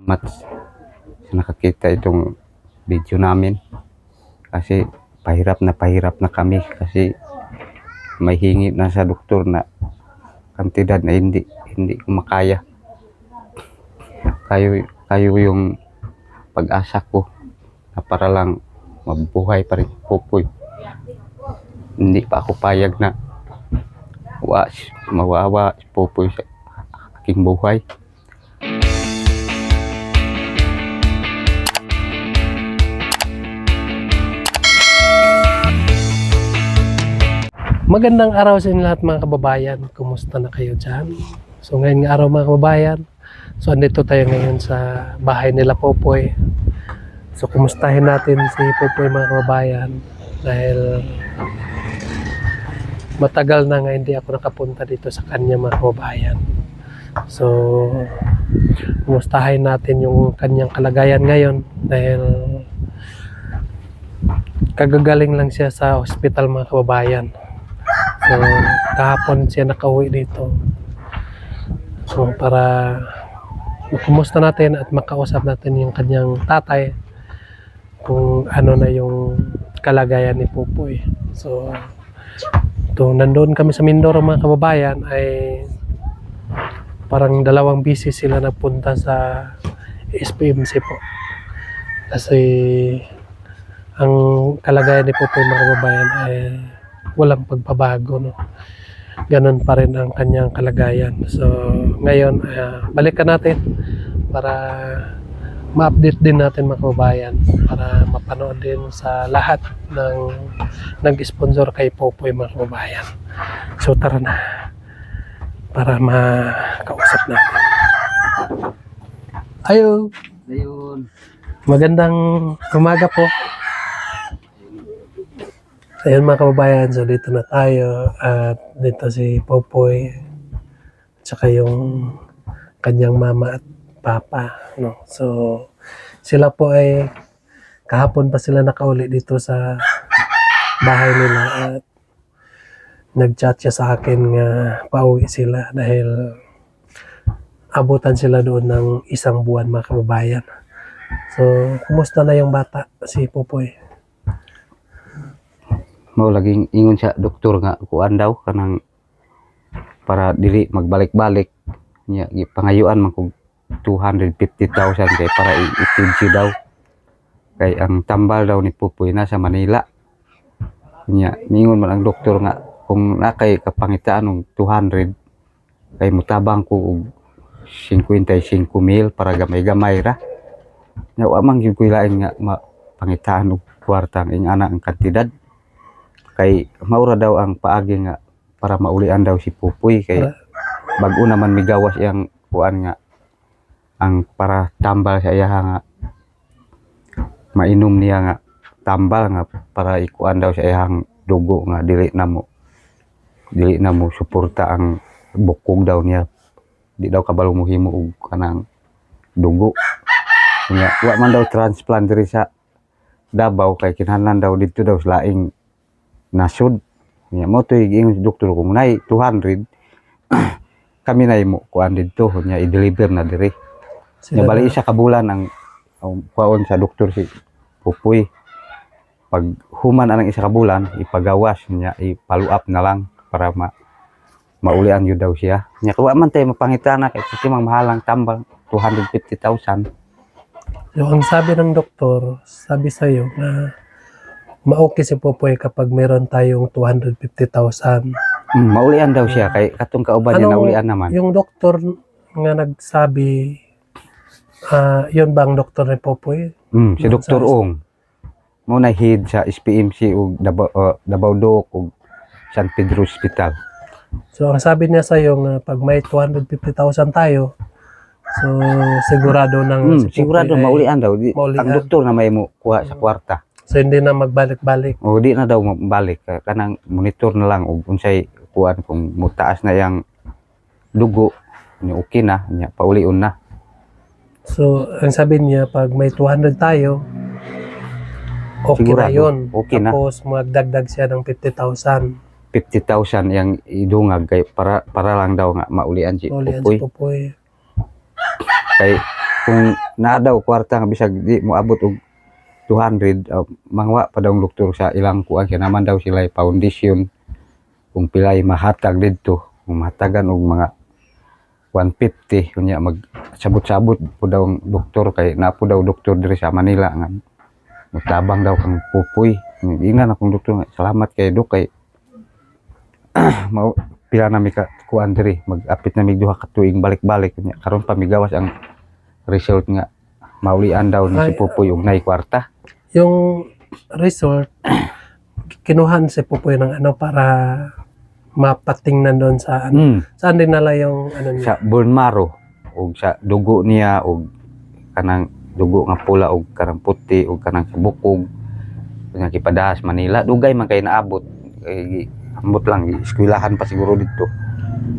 salamat sa nakakita itong video namin. Kasi pahirap na kami kasi may hingi na sa doktor na kantidad na hindi ko makaya. Kayo yung pag-asa ko na para lang mabuhay pa rin Popoy. Hindi pa ako payag na mawawa si Popoy sa aking buhay. Magandang araw sa inyo lahat mga kababayan. Kumusta na kayo dyan? So ngayon nga araw mga kababayan. So andito tayo ngayon sa bahay nila Popoy. So kumustahin natin si Popoy mga kababayan. Dahil matagal na nga hindi ako nakapunta dito sa kanya mga kababayan. So kumustahin natin yung kanyang kalagayan ngayon. Dahil kagagaling lang siya sa hospital mga kababayan. So, kahapon siya nakauwi dito. So, para makumusta natin at makausap natin yung kanyang tatay kung ano na yung kalagayan ni Popoy. So, nandun kami sa Mindoro mga kababayan ay parang dalawang busy sila nagpunta sa SPMC po. Kasi ang kalagayan ni Popoy mga kababayan ay walang pagbabago, no? Ganun pa rin ang kanyang kalagayan. So ngayon balikan natin para ma-update din natin mga kababayan, para mapanood din sa lahat ng nag-sponsor kay Popoy mga kababayan. So tara na para makausap natin. Ayun. Magandang umaga po. Ayun mga kababayan, so dito na tayo at dito si Popoy at saka yung kanyang mama at papa, no? So sila po ay kahapon pa sila nakauli dito sa bahay nila at nag-chat siya sa akin nga pauwi sila dahil abutan sila doon ng 1 buwan mga kababayan. So kumusta na yung bata si Popoy? Mau laging ingon sa doktor nga kuan daw kanang para dili magbalik-balik nya pangayuan man kog 250,000 kay para i-TG daw kay ang tambal daw ni Popoy na sa Manila nya ningon man ang doktor nga kung nakay kapangitaan og 200 kay mutabang ko og 55,000 para gamay-gamay ra nya wa man gyud ko ilain nga mapangitaan og kwarta ang ana ang kantidad kay maura daw ang paagi nga para maulian daw si Popoy kay bag-o naman migawas iyang kuan nga ang para tambal sa iya nga mainom niya nga tambal nga para ikuan daw sa iyang dugo nga dili na mo suporta ang bukog daw niya, di daw kabalo mo himo og kanang dugo nya wa man daw transplant diri sa Davao kay kinahanglan daw dito daw sa laing nasud niya mo to yung doktor kung nay 200 kami na mo kuan dito niya i-deliver na diri niya bali isa ka bulan ang kuan sa doktor si Popoy pag human anang isa ka bulan ipagawas niya i-follow up na lang para maulian yun daw siya niya kuwa man tayo mapangitana kay kasi mang mahalang tambal 250,000. So ang sabi ng doktor, sabi sa'yo na ma-okay si Popoy kapag meron tayong 250,000. Maulian daw siya kay katong kauban niya naulian naman. Yung doktor nga nagsabi, yun ba ang doktor ni Popoy? Si Dr. Ong. Mo na head sa SPMC ug Davao Doc ug San Pedro Hospital. So ang sabi niya sa iyo nga pag may 250,000 tayo, so sigurado nang sigurado maulian daw. Maulian. Ang doktor na may mo kuha sa kwarta. So hindi na magbalik-balik. O di na daw mabalik kanang monitor na lang ug unsay kuan kung mutaas na yang dugo ni okay na nya paulion na. So ang sabi niya pag may 200 tayo, okay sigurado, na yun. Okay tapos magdagdag siya ng 50,000. 50,000 yang idungag kay para lang daw nga maulian si Maulian Popoy. si Popoy. Kay kung naa daw kwarta nga bisag di mo abot og 200 mangwa pa daw ang doktor sa ilang kuan kaya naman daw sila foundation kung pilay mahatag didto kung mahatagan og mga 150 kunya mag sabot-sabot po daw ang doktor kay na po daw doktor diri sa Manila nga mutabang daw kang pupoy ingnan akong doktor nga salamat kay dok kay pila na mi ka kuan diri mag-apit na mig duha ka tuig balik-balik kunya karon pa migawas ang result nga maulian daw ni si Pupoy og nay kwarta. Yung resort, kinuhan si Pupoy ng ano para mapatingnan doon sa ano. Saan din nala yung ano niya? Sa bone marrow og sa dugo niya og kanang dugo nga pula og kanang puti og kanang sa bukog nga kipadahas Manila dugay man kay naabot kay ambot lang eskwelahan pa siguro dito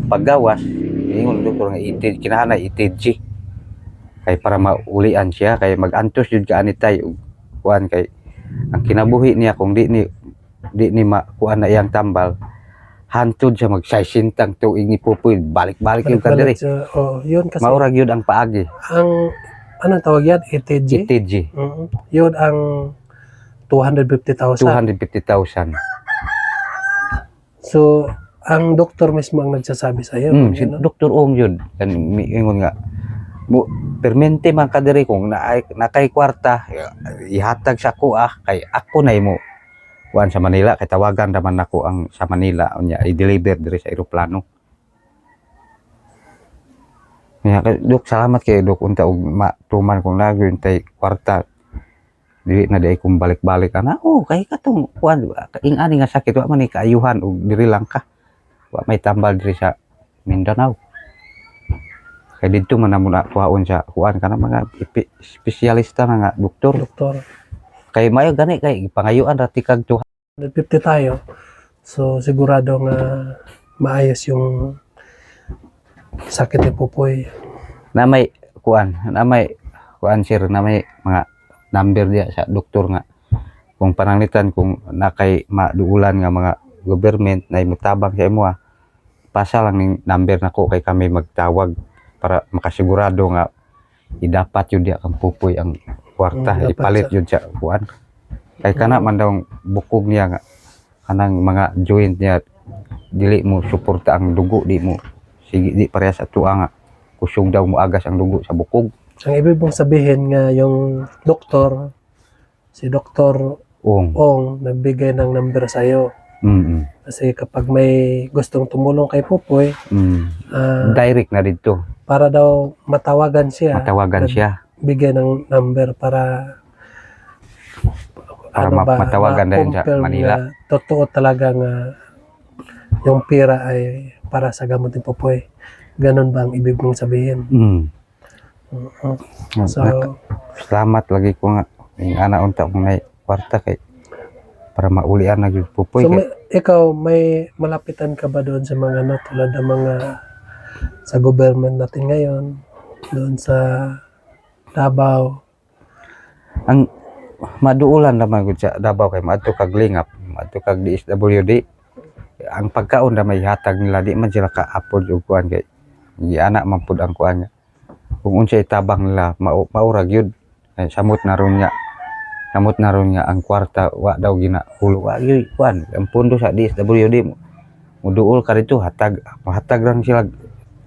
paggawas ingon doktor nga kinahanglan ETG kay para maulian siya kay mag-antos jud ka anitay og kuan kay ang kinabuhi niya kung di ni makuan na iyang tambal hantod siya mag-60 tuig ni Pupoy balik-balik yung kadiri. Oh, yun kasi Maurag yun ang paagi. Ang anong tawag yan? ETG? ETG. Yun ang 250,000. 250,000. So, ang doktor mismo ang nagsasabi sa iyo. Si Dr. Ong yun. Ingon nga mo permente man kadiri kung nakay kwarta ihatag sa ko kay ako na mo kuan sa Manila kay tawagan naman nako ang sa Manila unya i-deliver diri sa eroplano. Dok salamat kay dok unta og matuman kung nagyuntay kwarta dili na day kung balik-balik ana kay katong kuan ing-ani nga sakit wa man ni kaayuhan og diri lang ka wa may tambal diri sa Mindanao. Kaya dito man naman kuhaon sa kuan ka na mga espesyalista na nga doktor. Kay mayo gani kay pangayuan rati kag 250 tayo. So sigurado nga maayos yung sakit ni Pupoy. Na may kuan sir na may mga number diya sa doktor nga kung pananglitan kung nakay maduulan nga mga government na mutabang sa imo pasa lang ning number nako kay kami magtawag para makasigurado nga idapat yun diya ang Pupoy ang kwarta ipalit yun siya kuan kay kana man daw bukog niya nga kanang mga joint niya dili mo suporta ang dugo di mo sige di parehas ato nga kusog daw mo agas ang dugo sa bukog. Ang ibig mong sabihin nga yung doktor si Dr. Ong nagbigay ng number sa iyo. Kasi kapag may gustong tumulong kay Pupoy direct na dito para daw matawagan siya bigyan ng number para matawagan din sa Manila totoo talaga nga yung pera ay para sa gamot ni Pupoy. Ganon ba ang ibig mong sabihin? So salamat lagi ko nga yung ana unta kung may kwarta kay para maulian na yung Pupoy. So ikaw may malapitan ka ba doon sa mga tulad ng mga sa government natin ngayon doon sa Davao? Ang maduulan naman gud sa Davao kay maadto kag lingap maadto kag DSWD ang pagkaon na may hatag nila di man sila ka-afford og kuan kay giana man pud ang kuan niya kung unsay tabang nila maurag yun samot na ron nga ang kwarta wa daw ginahulo wa gyud kuan ang pundo sa DSWD muduol ka dito hatag lang sila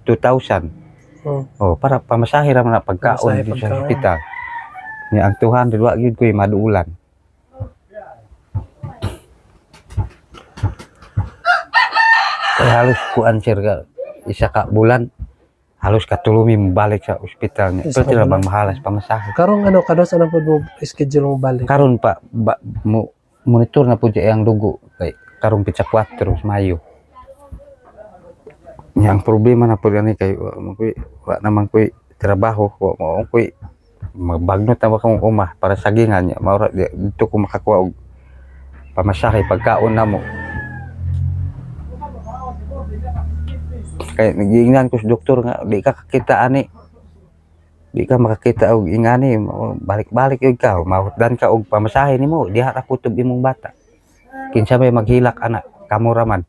2,000 para pamasahe ra man pagkaon dito sa hospital niya ang 200 wa gyud koy maduulan. Kaya halos kuan sir ka isa ka bulan halos katulumi mo balik sa ospital niya. Pero tila bang mahalas pamasahe. Karong kados ano po mo schedule mo balik? Karon pa monitor na po siya ang dugo kay karong pitsa 4 sa Mayo. Yang problema na po gani kay wa naman koy trabaho wa koy magbagnot na akong uma para sagingan niya maura dito ko makakuha og pamasahe pagkaon na mo. Kaya nag-iingnan ko sa doktor nga di ka kakita ani di ka makakita og ingani balik-balik yun ka mahutdan ka og pamasahe nimo diha ra kutob imong bata kinsa may maghilak anak kamo raman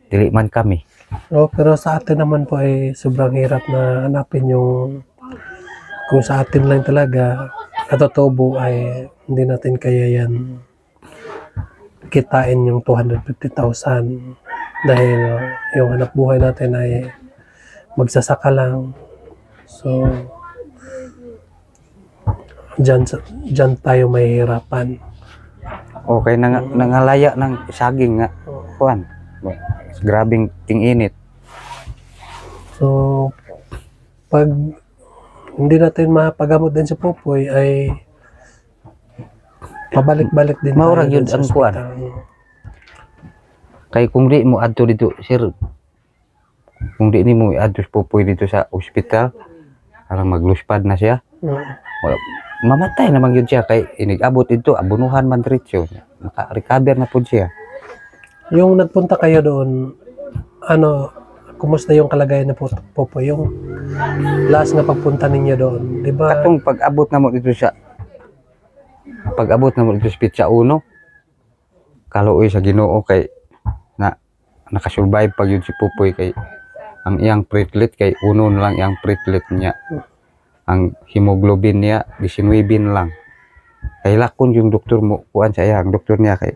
dili man kami. Pero sa atin naman po ay sobrang hirap na hanapin yung kung sa atin lang talaga katotobo ay hindi natin kaya yan kitain yung 250,000 dahil yung hanap buhay natin ay magsasaka lang. So dyan tayo mahihirapan. Okay na nga, nangalaya ng saging nga. Kuan. Grabing ting-init. So pag hindi natin mapagamot din sa Popoy ay pabalik-balik din Maurag yun dun sa ang kuwan. ospital. Kay kung di mo adto dito, sir, kung di ni mo adto sa Pupoy dito sa ospital, parang magluspad na siya. Mamatay naman yun siya kay inigabot dito, abunuhan man diretso. Naka-recover na po siya. Yung nagpunta kayo doon, ano, kumusta yung kalagayan na Popoy? Yung last na pagpunta ninyo doon, di ba? Katong pag-abot na mo dito sa Pizza Uno, kaluoy sa Ginoo kay na nakasurvive pag yun si Pupoy kay ang iyang platelet kay uno na lang iyang platelet niya. Ang hemoglobin niya 19 lang. Kay lakon yung doktor mo kuan sa iya, ang doktor niya kay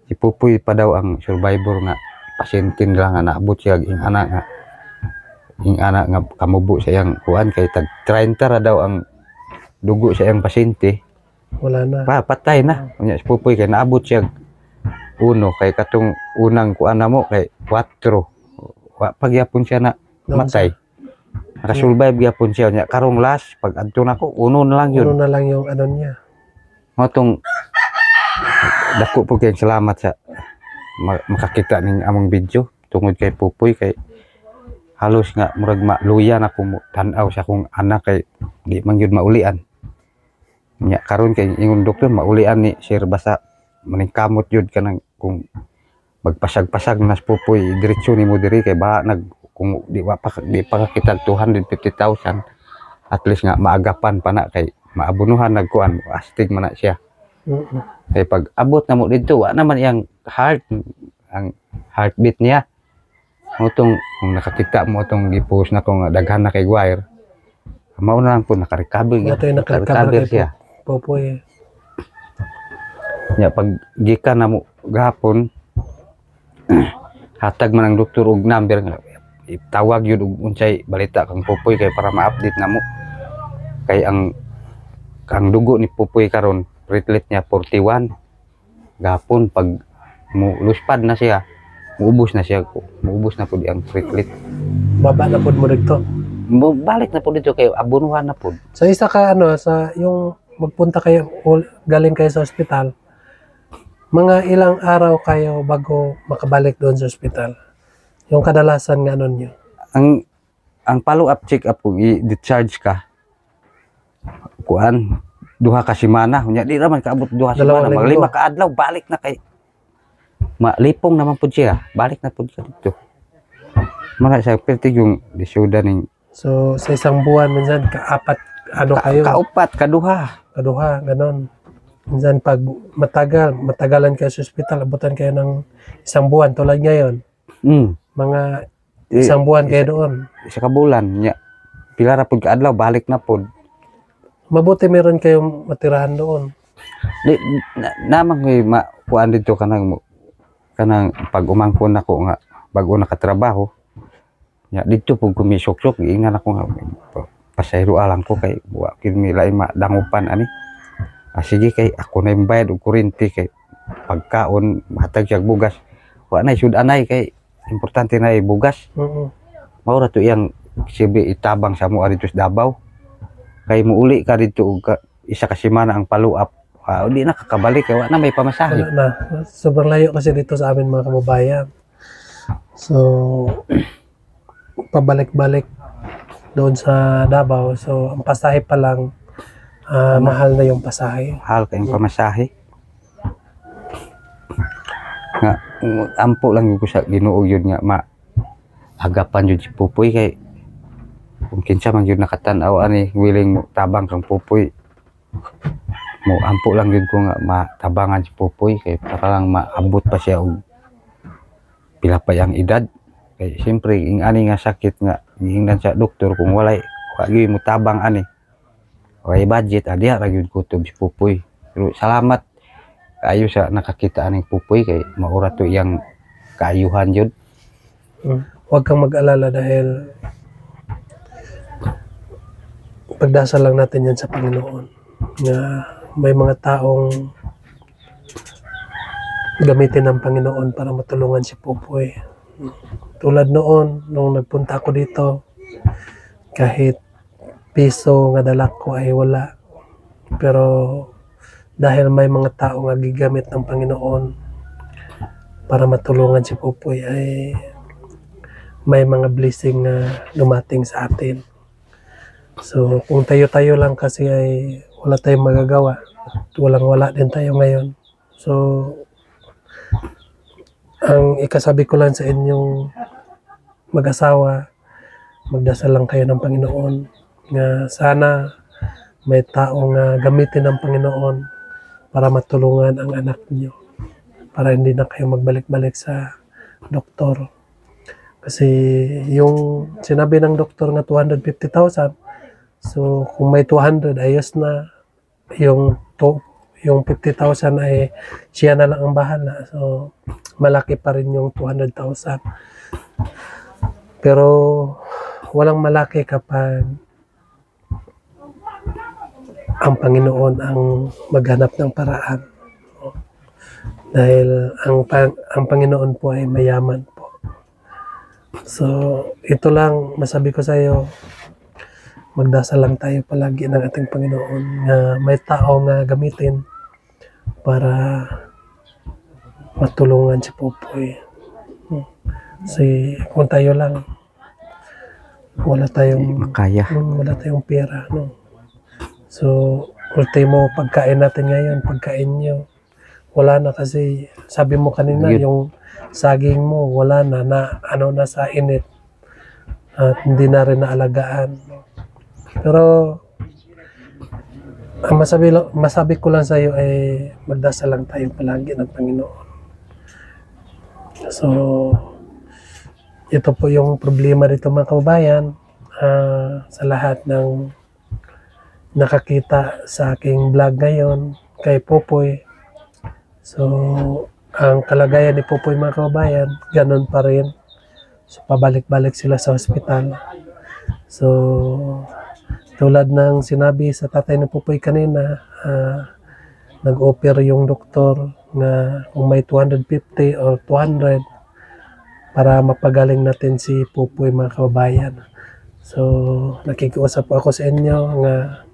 si Pupoy pa daw ang survivor nga pasyente lang nga naabot siya ing anak nga kamubo sa iyang kuan kay tag 30 ra daw ang dugo sa iyang pasyente. Wala na. Patay na. Unya si Pupoy kay naabot siya uno kay katong unang kuan na mo kay 4. Wa pagyapon siya na matay. Nakasurvive gyapon siya nya karong last pag adto nako uno na lang yun. Ano na lang yung ano niya. Motong dako po kay salamat sa makakita ning among video tungod kay Pupoy kay halos nga murag maluya na ko tan-aw sa akong anak kay di man gyud maulian. Nya karon kay ingon doktor maulian ni sir basta maningkamot yun ka ng kung magpasag-pasag nas Pupoy diretso ni mo diri kay ba nag kung di pa kita 250,000 at least nga maagapan pa na kay maabunuhan nagkuan astig man na siya. Kay pag abot na mo dito wa naman iyang ang heartbeat niya motong kung nakakita mo tong gipost na ko nga daghan na kay Guire mao na lang po naka-recover siya. Popoy. Ya pag gikan na mo gahapon hatag man ang doktor og number nga itawag yun og unsay balita kang Pupoy kay para ma-update na mo kay ang dugo ni Pupoy karon platelet niya 41 gahapon pag luspad na siya muubos na pud ang platelet Baba na po mo dito. balik na pud dito kay abunuhan na pud. Sa isa ka sa yung magpunta kayo galing kayo sa ospital, mga ilang araw kayo bago makabalik doon sa ospital? Yung kadalasan nga nun nyo? Ang follow-up check-up kung i-discharge ka, kuan, 2 ka semana. Di naman kaabot 2 semana. Mga 5 ka adlaw, balik na kay. Malipong naman po siya. Balik na po siya dito. Mga sa pertig yung disyuda ning. So, sa isang buwan, minsan, kaapat, kayo? Kaupat, kaduha. Kaduha, ganon. Minsan, pag matagalan kayo sa ospital, abutan kayo ng isang buwan, tulad ngayon. Mga isang buwan kayo doon. Isa ka bulan nya. Pila ra pud ka adlaw balik na pud. Mabuti meron kayong matirahan doon. Namang kuan dito kanang pag umangkon nako nga bago nakatrabaho. Nya dito pud kumisok-sok giingan ako nga pasayro alang ko kay wa kini lain madangupan ani. Sige kay ako na imbayad og kuryente kay pagkaon mahatag siya bugas. Wa na sud anay kay importante na bugas. Mao ra to iyang sibi itabang sa mo dito sa Davao. Kay muuli ka dito og isa ka semana ang follow up. Di na kakabalik kay wa na may pamasahe. Wala na. Sobrang layo kasi dito sa amin mga kababayan. So pabalik-balik doon sa Davao. So ang pasahe pa lang mahal na yung pasahe. Mahal kayong pamasahe. Nga ampo lang ko sa Ginoo yun nga agapan yun si Pupoy kay kung kinsa man yun nakatan-aw ani willing mo tabang kang Pupoy mo ampo lang yun ko nga matabangan si Pupoy kay para lang maabot pa siya og pila pa yang edad kay siyempre ing ani nga sakit nga gihingnan sa doktor kung walay wa gyud mo tabang ani way budget diha ra gyud kutob si Pupoy. Pero salamat kaayo sa nakakita aning Pupoy kay maura to iyang kaayuhan jud. Huwag kang mag-alala dahil pagdasal lang natin yan sa Panginoon na may mga taong gamitin ng Panginoon para matulungan si Pupoy. Tulad noon, nung nagpunta ako dito, kahit piso nga dala ko ay wala. Pero dahil may mga tao nga gigamit ng Panginoon para matulungan si Pupoy ay may mga blessing na dumating sa atin. So kung tayo-tayo lang kasi ay wala tayong magagawa. Walang-wala din tayo ngayon. So ang ikasabi ko lang sa inyong mag-asawa, magdasal lang kayo ng Panginoon nga sana may taong gamitin ng Panginoon para matulungan ang anak niyo para hindi na kayo magbalik-balik sa doktor. Kasi yung sinabi ng doktor nga 250,000, so kung may 200 ayos na, yung 50,000 ay siya na lang ang bahala. So malaki pa rin yung 200,000. Pero walang malaki kapag ang Panginoon ang maghanap ng paraan. Dahil ang Panginoon po ay mayaman po. So ito lang masabi ko sa iyo, magdasal lang tayo palagi ng ating Panginoon na may tao nga gamitin para matulungan si Pupoy. Kasi kung tayo lang, wala tayong pera, no? So ultimo pagkain natin ngayon, pagkain nyo, wala na kasi sabi mo kanina yung saging mo wala na ano na sa init at hindi na rin naalagaan. Pero ang masabi ko lang sa iyo ay magdasal lang tayo palagi ng Panginoon. So ito po yung problema dito mga kababayan, sa lahat ng nakakita sa aking vlog ngayon kay Pupoy. So ang kalagayan ni Pupoy mga kababayan, ganun pa rin. So pabalik-balik sila sa ospital. So tulad ng sinabi sa tatay ni Pupoy kanina, nag-offer yung doktor na kung may 250 or 200 para mapagaling natin si Pupoy mga kababayan. So nakikiusap po ako sa inyo nga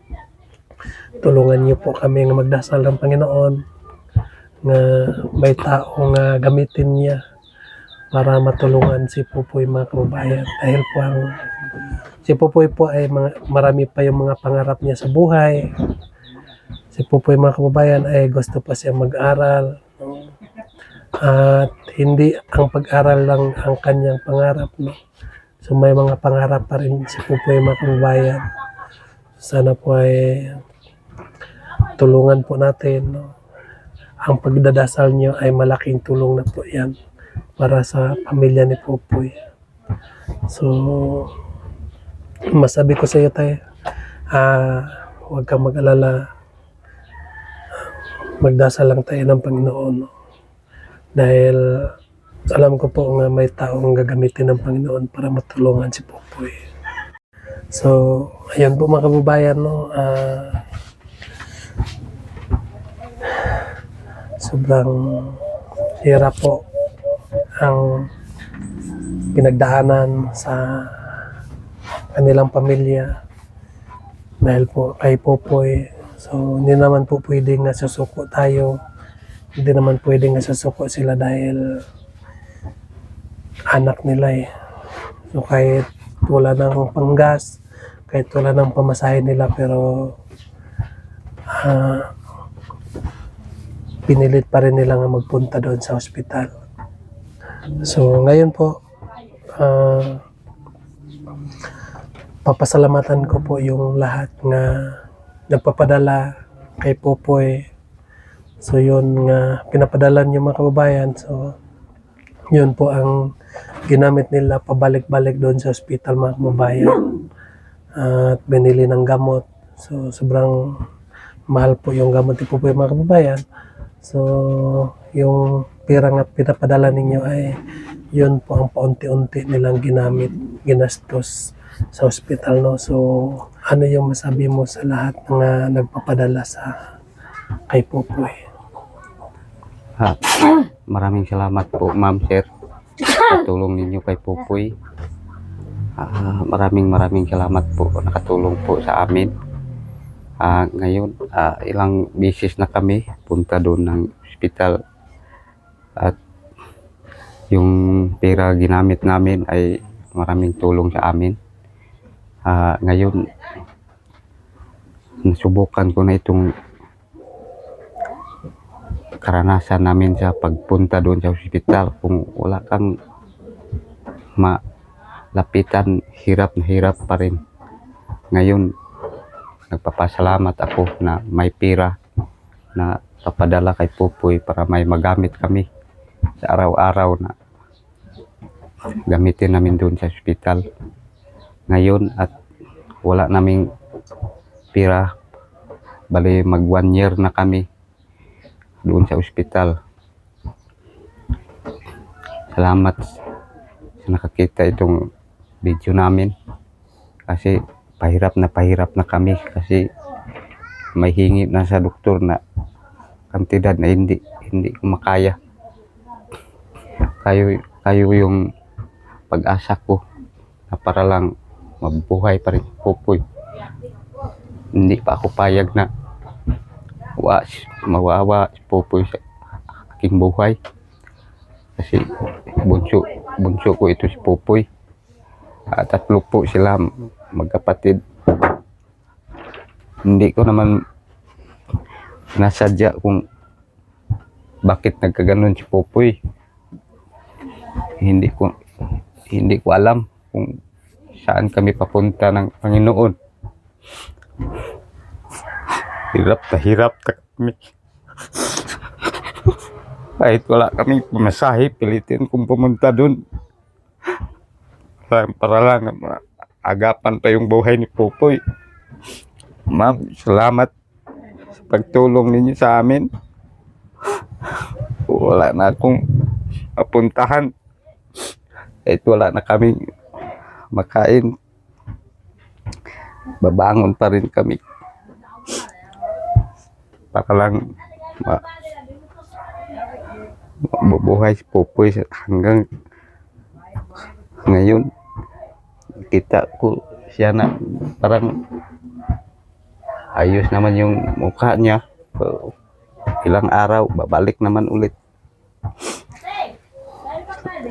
tulungan niyo po kami nga magdasal ng Panginoon nga may tao nga gamitin niya para matulungan si Pupoy mga kababayan. Dahil po si Pupoy po ay marami pa yung mga pangarap niya sa buhay. Si Pupoy mga kababayan ay gusto pa siya mag-aral. At hindi ang pag-aral lang ang kanyang pangarap, no? So may mga pangarap pa rin si Pupoy mga kababayan. Sana po ay tulungan po natin, no? Ang pagdadasal niyo ay malaking tulong na po yan para sa pamilya ni Pupoy. So masabi ko sa iyo tayo, huwag kang mag-alala, magdasal lang tayo ng Panginoon, no? Dahil alam ko po nga may taong gagamitin ng Panginoon para matulungan si Pupoy. So ayan po mga kababayan, no? Sobrang hirap po ang pinagdaanan sa kanilang pamilya dahil po kay Pupoy. So hindi naman po pwedeng nasusuko tayo, hindi naman pwedeng nasusuko sila dahil anak nila eh. So kahit wala ng panggas, kahit wala ng pamasahe nila, pero pinilit pa rin nila nga magpunta doon sa ospital. So ngayon po, papasalamatan ko po yung lahat nga nagpapadala kay Pupoy. So yun nga pinapadala niyo mga kababayan. So yun po ang ginamit nila pabalik-balik doon sa ospital mga kababayan. At binili ng gamot. So sobrang mahal po yung gamot ni Pupoy mga kababayan. So yung pera nga pinapadala ninyo ay yun po ang paunti-unti nilang ginastos sa ospital, no? So ano yung masabi mo sa lahat ng nagpapadala sa kay Pupoy? Maraming salamat po, ma'am, sir, sa tulong ninyo kay Pupoy. Maraming salamat po, nakatulong po sa amin. Ngayon, ilang beses na kami punta doon ng ospital at yung pera ginamit namin ay maraming tulong sa amin. Ngayon, nasubukan ko na itong karanasan namin sa pagpunta doon sa ospital. Kung wala kang malapitan, hirap na hirap pa rin. Ngayon, nagpapasalamat ako na may pera na papadala kay Pupoy para may magamit kami sa araw-araw na gamitin namin doon sa ospital. Ngayon at wala naming pera, bali mag 1 year na kami doon sa ospital. Salamat sa nakakita itong video namin kasi pahirap na kami kasi may hingi na sa doktor na kantidad na hindi ko makaya. Kayo yung pag-asa ko na para lang mabuhay pa rin Pupoy. Hindi pa ako payag na mawawa si Pupoy sa aking buhay kasi bunso ko ito si Pupoy. Tatlo po sila magkapatid. Hindi ko naman nasadya kung bakit nagkaganon si Pupoy. Hindi ko alam kung saan kami papunta ng Panginoon. Hirap na kami. Kahit wala kaming pamasahe, pilitin kong pumunta doon. Para lang agapan pa yung buhay ni Pupoy. Ma'am, salamat sa pagtulong ninyo sa amin. Wala na akong mapuntahan. Kahit wala na kaming makain, babangon pa rin kami para lang mabuhay si Pupoy hanggang ngayon. Kita ko siya na parang ayos naman yung mukha niya. Ilang araw babalik naman ulit.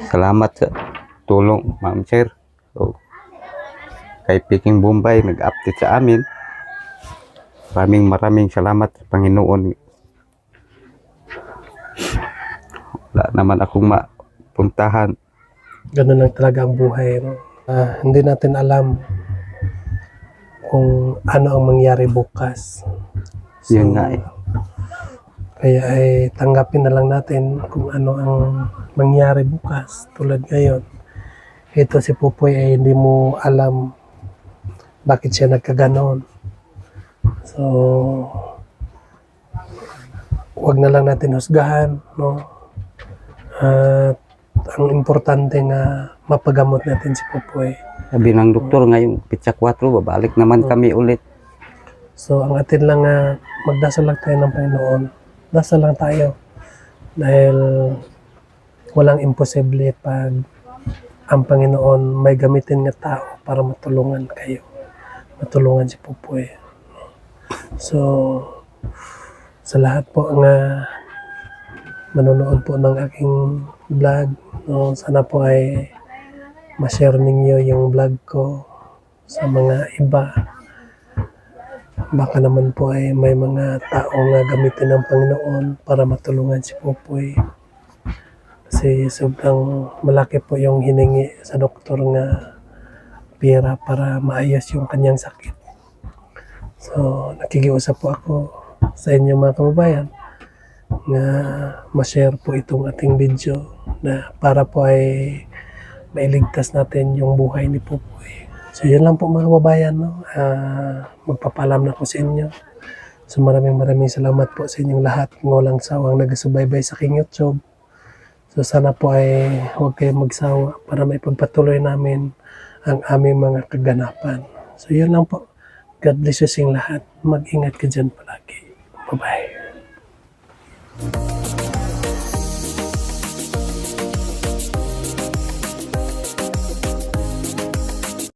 Salamat sa tulong, ma'am, sir. So, kay Peking Bombay nag-update sa amin. Maraming salamat sa Panginoon. Wala naman akong mapuntahan. Ganun lang talaga ang buhay, no? Hindi natin alam kung ano ang mangyari bukas. So, Yun nga eh. Kaya ay tanggapin na lang natin kung ano ang mangyari bukas. Tulad ngayon, ito si Pupoy ay hindi mo alam bakit siya nagkaganon. So, wag na lang natin husgahan, no? At ang importante nga mapagamot natin si Pupoy. Sabi ng doktor ngayong pitsa 4, babalik naman kami ulit. So, ang atin lang magdasal lang tayo ng Panginoon. Dasal lang tayo. Dahil walang imposible pag ang Panginoon may gamitin nga tao para matulungan kayo. Matulungan si Pupoy. So, sa lahat po ang manonood po ng aking vlog, no, sana po ay ma-share ninyo yung vlog ko sa mga iba. Baka naman po ay may mga tao nga gamitin ng Panginoon para matulungan si Pupoy. Kasi sobrang malaki po yung hiningi sa doktor nga pera para maayos yung kanyang sakit. So, nakikiusap po ako sa inyo mga kababayan na ma-share po itong ating video na para po ay mailigtas natin yung buhay ni Pupoy. So yun lang po mga kababayan, no? Magpapaalam na ko sa inyo. So maraming salamat po sa inyong lahat ng walang sawang nagsubaybay sa aking YouTube. So sana po ay huwag kayong magsawa para maipagpatuloy namin ang aming mga kaganapan. So yun lang po. God bless you sa inyong lahat. Mag-ingat ka dyan palagi. Bye-bye.